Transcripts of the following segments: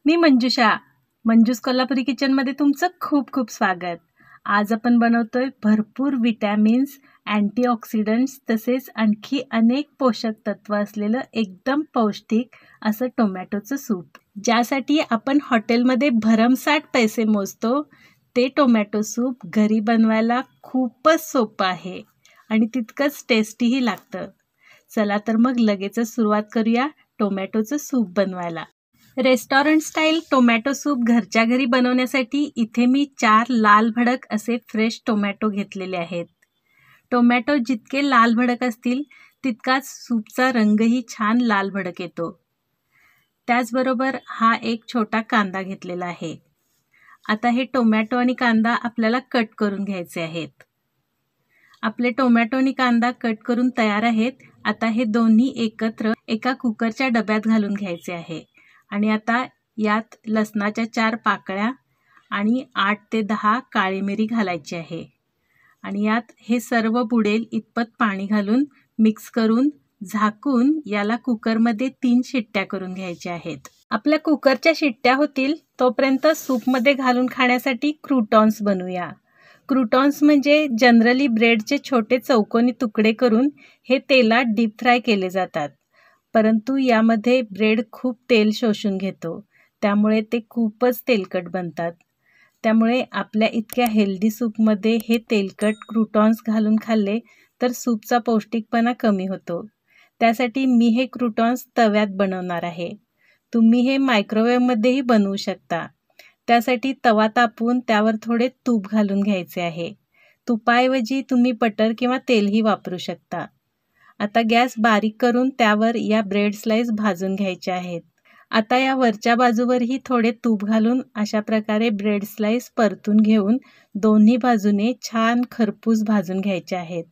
मी मंजुषा, मंजूस कोल्हापुरी किचनमध्ये तुमचं खूप खूप स्वागत। आज आपण बनवतोय भरपूर विटॅमिन्स, अँटीऑक्सिडंट्स तसेच आणखी अनेक पोषक तत्व असलेलं एकदम पौष्टिक असं टोमॅटोचं सूप, ज्यासाठी आपण हॉटेलमध्ये भरमसाठ पैसे मोजतो। ते टोमॅटो सूप घरी बनवायला खूपच सोपं आहे आणि तितकंच टेस्टीही लागतं। चला तर मग लगेचच सुरुवात करूया टोमॅटोचं सूप बनवायला। रेस्टॉरंट स्टाईल टोमॅटो सूप घरच्या घरी बनवण्यासाठी इथे मी 4 लाल भडक असे फ्रेश टोमॅटो घेतलेले आहेत। टोमॅटो जितके लाल भडक असतील तितकाच सूपचा रंगही छान लाल भडक येतो। त्याचबरोबर हा एक छोटा कांदा घेतलेला आहे। आता हे टोमॅटो आणि कांदा आपल्याला कट करून घ्यायचे आहेत। आपले टोमॅटो आणि कांदा कट करून तयार आहेत। आता हे दोन्ही एकत्र एका कुकरच्या डब्यात घालून घ्यायचे आहे आणि आता यात लसणाच्या 4 पाकळ्या आणि 8 ते 10 काळी मिरी घालायची आहे आणि यात हे सर्व बुडेल इतपत पाणी घालून मिक्स करून झाकून याला कुकरमध्ये 3 शिट्ट्या करून घ्यायच्या आहेत। आपल्या कुकरच्या शिट्ट्या होतील तोपर्यंत सूपमध्ये घालून खाण्यासाठी क्रूटॉन्स बनवूया। क्रूटॉन्स म्हणजे जनरली ब्रेडचे छोटे चौकोनी तुकडे करून हे तेलात डीप फ्राय केले जातात, परंतु यामध्ये ब्रेड खूप तेल शोषून घेतो, त्यामुळे ते खूपच तेलकट बनतात। त्यामुळे आपल्या इतक्या हेल्दी सूपमध्ये हे तेलकट क्रूटॉन्स घालून खाल्ले तर सूपचा पौष्टिकपणा कमी होतो। त्यासाठी मी हे क्रूटॉन्स तव्यात बनवणार आहे। तुम्ही हे मायक्रोवेव्हमध्येही बनवू शकता। त्यासाठी तवा तापवून त्यावर थोडे तूप घालून घ्यायचे आहे। तुपाऐवजी तुम्ही बटर किंवा तेलही वापरू शकता। आता गॅस बारीक करून त्यावर या ब्रेड स्लाइस भाजून घ्यायचे आहेत। आता या वरच्या बाजूवरही थोडे तूप घालून अशा प्रकारे ब्रेड स्लाइस परतून घेऊन दोन्ही बाजूने छान खरपूस भाजून घ्यायचे आहेत।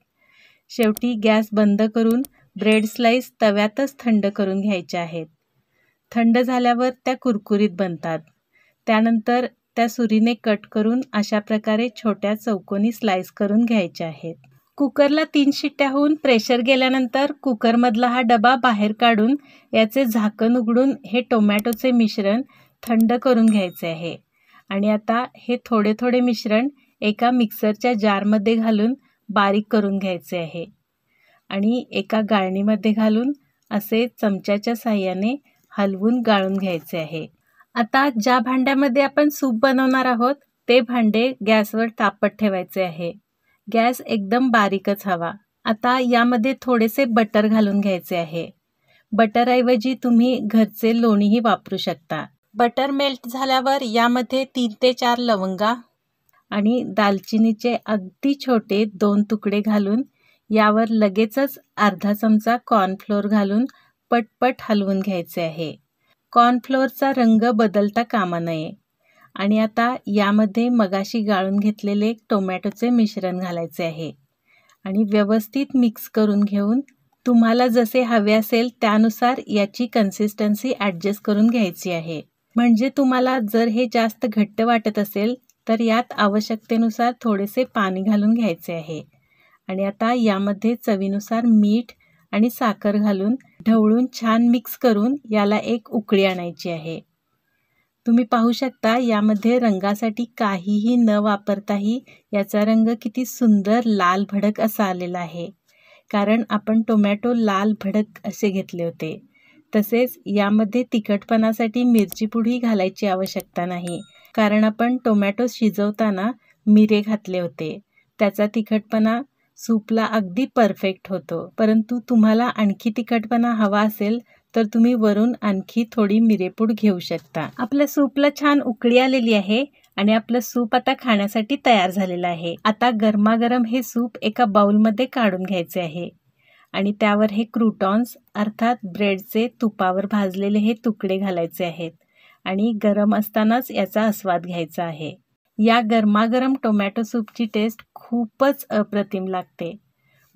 शेवटी गॅस बंद करून ब्रेड स्लाइस तव्यातच थंड करून घ्यायचे आहेत। थंड झाल्यावर त्या कुरकुरीत बनतात। त्यानंतर त्या सुरीने कट करून अशा प्रकारे छोट्या चौकोनी स्लाइस करून घ्यायचे आहेत। कुकरला 3 शिट्ट्या होऊन प्रेशर गेल्यानंतर कुकरमधला हा डबा बाहेर काढून याचे झाकण उघडून हे टोमॅटोचे मिश्रण थंड करून घ्यायचे आहे आणि आता हे थोडे थोडे मिश्रण एका मिक्सरच्या जारमध्ये घालून बारीक करून घ्यायचे आहे आणि एका गाळणीमध्ये घालून असे चमच्याच्या साहाय्याने हलवून गाळून घ्यायचे आहे। आता ज्या भांड्यामध्ये आपण सूप बनवणार आहोत ते भांडे गॅसवर तापत ठेवायचे आहे। गॅस एकदम बारीकच हवा। आता यामध्ये थोडेसे बटर घालून घ्यायचे आहे। बटरऐवजी तुम्ही घरचे लोणीही वापरू शकता। बटर मेल्ट झाल्यावर यामध्ये 3 ते 4 लवंगा आणि दालचिनीचे अगदी छोटे 2 तुकडे घालून यावर लगेचच अर्धा चमचा कॉर्नफ्लोअर घालून पटपट हलवून घ्यायचे आहे। कॉर्नफ्लोअरचा रंग बदलता कामा नये आणि आता यामध्ये मगाशी गाळून घेतलेले टोमॅटोचे मिश्रण घालायचे आहे आणि व्यवस्थित मिक्स करून घेऊन तुम्हाला जसे हवे असेल त्यानुसार याची कन्सिस्टन्सी ॲडजस्ट करून घ्यायची आहे। म्हणजे तुम्हाला जर हे जास्त घट्ट वाटत असेल तर यात आवश्यकतेनुसार थोडेसे पाणी घालून घ्यायचे आहे आणि आता यामध्ये चवीनुसार मीठ आणि साखर घालून ढवळून छान मिक्स करून याला एक उकळी आणायची आहे। तुम्ही पाहू शकता यामध्ये रंगासाठी काहीही न वापरताही याचा रंग किती सुंदर लाल भडक असा आलेला आहे, कारण आपण टोमॅटो लाल भडक असे घेतले होते। तसेच यामध्ये तिखटपणासाठी मिरची पूडही घालायची आवश्यकता नाही, कारण आपण टोमॅटो शिजवताना मिरे घातले होते। त्याचा तिखटपणा सूपला अगदी परफेक्ट होतो, परंतु तुम्हाला आणखी तिखटपणा हवा असेल तर तुम्ही वरून आणखी थोडी मिरेपूड घेऊ शकता। आपल्या सूपला छान उकळी आलेली आहे आणि आपलं सूप आता खाण्यासाठी तयार झालेलं आहे। आता गरमागरम हे सूप एका बाउलमध्ये काढून घ्यायचे आहे आणि त्यावर हे क्रूटॉन्स अर्थात ब्रेडचे तुपावर भाजलेले हे तुकडे घालायचे आहेत आणि गरम असतानाच याचा आस्वाद घ्यायचा आहे। या गरमागरम टोमॅटो सूपची टेस्ट खूपच अप्रतिम लागते।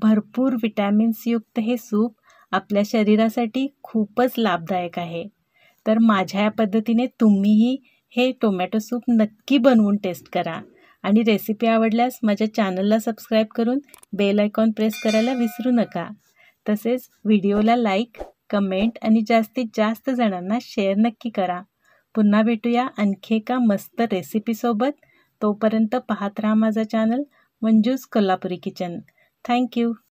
भरपूर विटॅमिन्स युक्त हे सूप आपल्या शरीरासाठी खूपच लाभदायक आहे। तर माझ्या या पद्धतीने तुम्हीही हे टोमॅटो सूप नक्की बनवून टेस्ट करा आणि रेसिपी आवडल्यास माझ्या चॅनलला सबस्क्राईब करून बेल आयकॉन प्रेस करायला विसरू नका। तसेच व्हिडिओला लाईक, कमेंट आणि जास्तीत जास्त जणांना शेअर नक्की करा। पुन्हा भेटूया आणखी एका मस्त रेसिपीसोबत. तोपर्यंत पाहत राहा माझा channel Manju's Kolhapuri kitchen. Thank you.